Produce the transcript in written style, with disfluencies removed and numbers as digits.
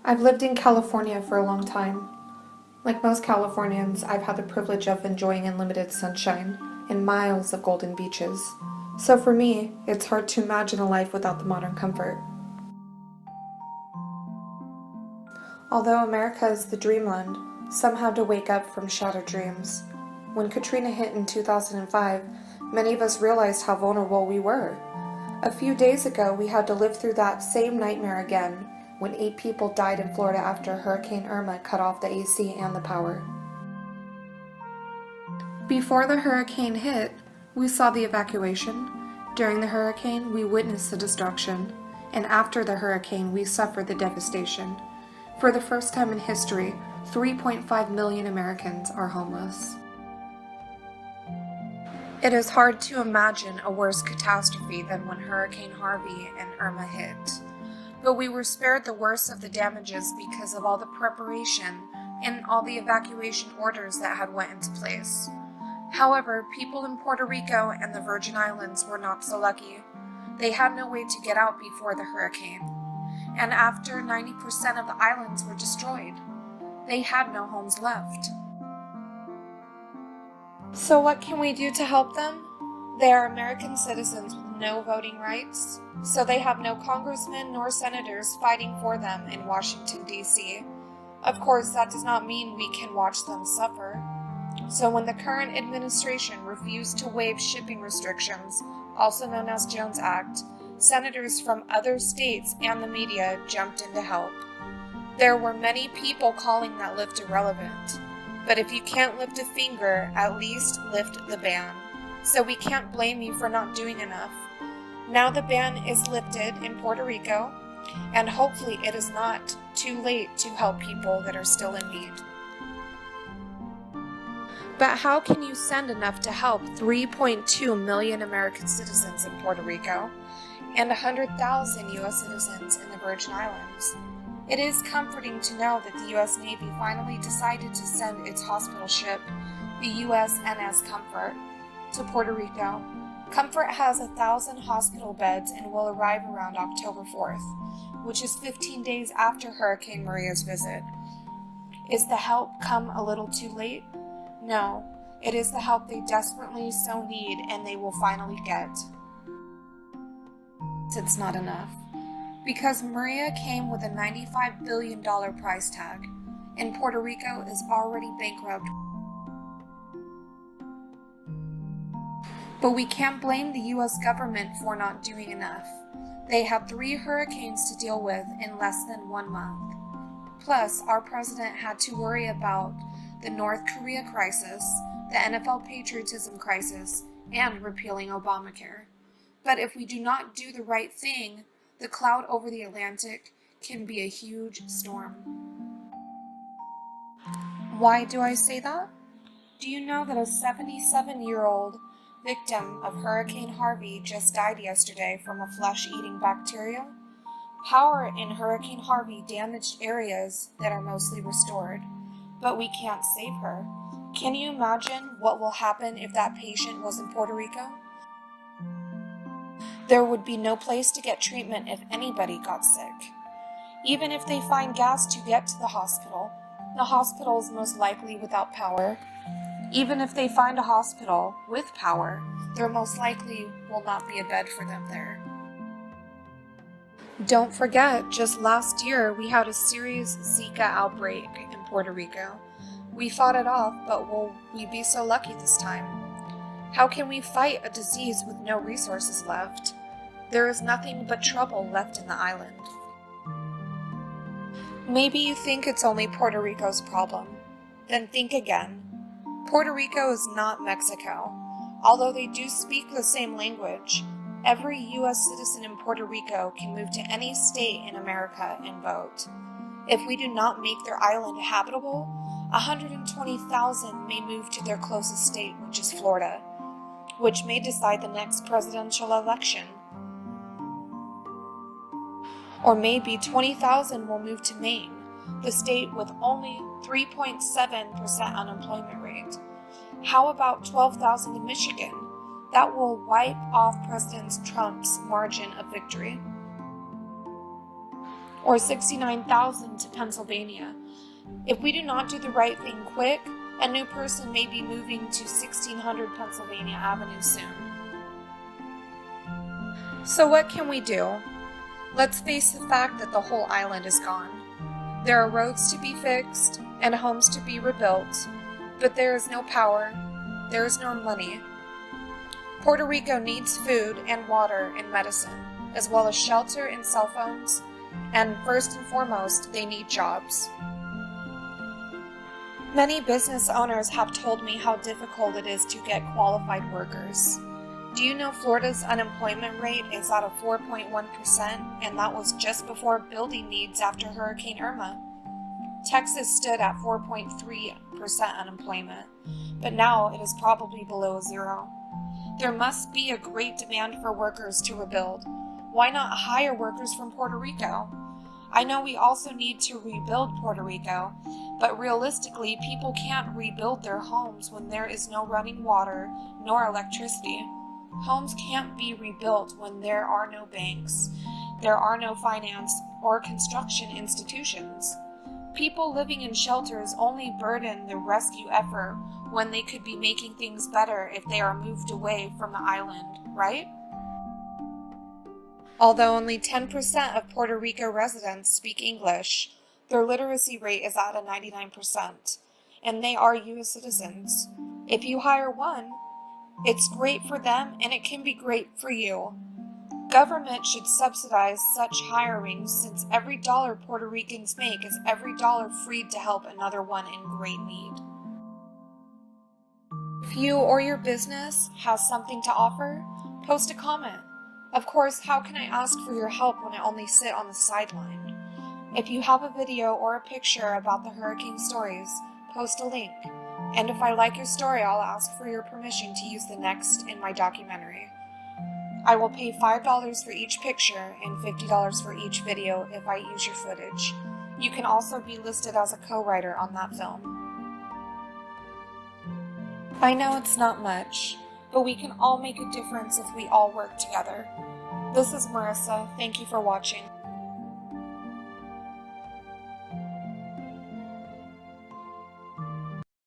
I've lived in California for a long time. Like most Californians, I've had the privilege of enjoying unlimited sunshine and miles of golden beaches. So for me, it's hard to imagine a life without the modern comfort. Although America is the dreamland, some had to wake up from shattered dreams. When Katrina hit in 2005, many of us realized how vulnerable we were. A few days ago, we had to live through that same nightmare again when 8 people died in Florida after Hurricane Irma cut off the AC and the power. Before the hurricane hit, we saw the evacuation. During the hurricane, we witnessed the destruction. And after the hurricane, we suffered the devastation. For the first time in history, 3.5 million Americans are homeless. It is hard to imagine a worse catastrophe than when Hurricane Harvey and Irma hit. But we were spared the worst of the damages because of all the preparation and all the evacuation orders that had went into place. However, people in Puerto Rico and the Virgin Islands were not so lucky. They had no way to get out before the hurricane. And after 90% of the islands were destroyed, they had no homes left. So what can we do to help them? They are American citizens with no voting rights, so they have no congressmen nor senators fighting for them in Washington, D.C. Of course, that does not mean we can watch them suffer. So when the current administration refused to waive shipping restrictions, also known as Jones Act, senators from other states and the media jumped in to help. There were many people calling that lift irrelevant. But if you can't lift a finger, at least lift the ban. So we can't blame you for not doing enough. Now the ban is lifted in Puerto Rico, and hopefully it is not too late to help people that are still in need. But how can you send enough to help 3.2 million American citizens in Puerto Rico and 100,000 U.S. citizens in the Virgin Islands? It is comforting to know that the U.S. Navy finally decided to send its hospital ship, the USNS Comfort, to Puerto Rico. Comfort has 1,000 hospital beds and will arrive around October 4th, which is 15 days after Hurricane Maria's visit. Is the help come a little too late? No, it is the help they desperately so need and they will finally get. It's not enough. Because Maria came with a $95 billion price tag, and Puerto Rico is already bankrupt. But we can't blame the U.S. government for not doing enough. They had 3 hurricanes to deal with in less than 1 month. Plus, our president had to worry about the North Korea crisis, the NFL patriotism crisis, and repealing Obamacare. But if we do not do the right thing, the cloud over the Atlantic can be a huge storm. Why do I say that? Do you know that a 77-year-old victim of Hurricane Harvey just died yesterday from a flesh-eating bacteria? Power in Hurricane Harvey damaged areas that are mostly restored, but we can't save her. Can you imagine what will happen if that patient was in Puerto Rico? There would be no place to get treatment if anybody got sick. Even if they find gas to get to the hospital is most likely without power. Even if they find a hospital with power, there most likely will not be a bed for them there. Don't forget, just last year we had a serious Zika outbreak in Puerto Rico. We fought it off, but will we be so lucky this time? How can we fight a disease with no resources left? There is nothing but trouble left in the island. Maybe you think it's only Puerto Rico's problem. Then think again. Puerto Rico is not Mexico. Although they do speak the same language, every U.S. citizen in Puerto Rico can move to any state in America and vote. If we do not make their island habitable, 120,000 may move to their closest state, which is Florida, which may decide the next presidential election. Or maybe 20,000 will move to Maine, the state with only 3.7% unemployment rate. How about 12,000 in Michigan? That will wipe off President Trump's margin of victory. or 69,000 to Pennsylvania. If we do not do the right thing quick, a new person may be moving to 1600 Pennsylvania Avenue soon. So what can we do? Let's face the fact that the whole island is gone. There are roads to be fixed and homes to be rebuilt, but there is no power, there is no money. Puerto Rico needs food and water and medicine, as well as shelter and cell phones, and first and foremost, they need jobs. Many business owners have told me how difficult it is to get qualified workers. Do you know Florida's unemployment rate is at a 4.1%, and that was just before building needs after Hurricane Irma? Texas stood at 4.3% unemployment, but now it is probably below zero. There must be a great demand for workers to rebuild. Why not hire workers from Puerto Rico? I know we also need to rebuild Puerto Rico, but realistically, people can't rebuild their homes when there is no running water nor electricity. Homes can't be rebuilt when there are no banks, there are no finance or construction institutions. People living in shelters only burden the rescue effort when they could be making things better if they are moved away from the island, right? Although only 10% of Puerto Rico residents speak English, their literacy rate is at a 99%, and they are U.S. citizens. If you hire one, it's great for them and it can be great for you. Government should subsidize such hiring, since every dollar Puerto Ricans make is every dollar freed to help another one in great need. If you or your business has something to offer, post a comment. Of course, how can I ask for your help when I only sit on the sideline? If you have a video or a picture about the hurricane stories, post a link. And if I like your story, I'll ask for your permission to use the next in my documentary. I will pay $5 for each picture and $50 for each video if I use your footage. You can also be listed as a co-writer on that film. I know it's not much, but we can all make a difference if we all work together. This is Marissa. Thank you for watching.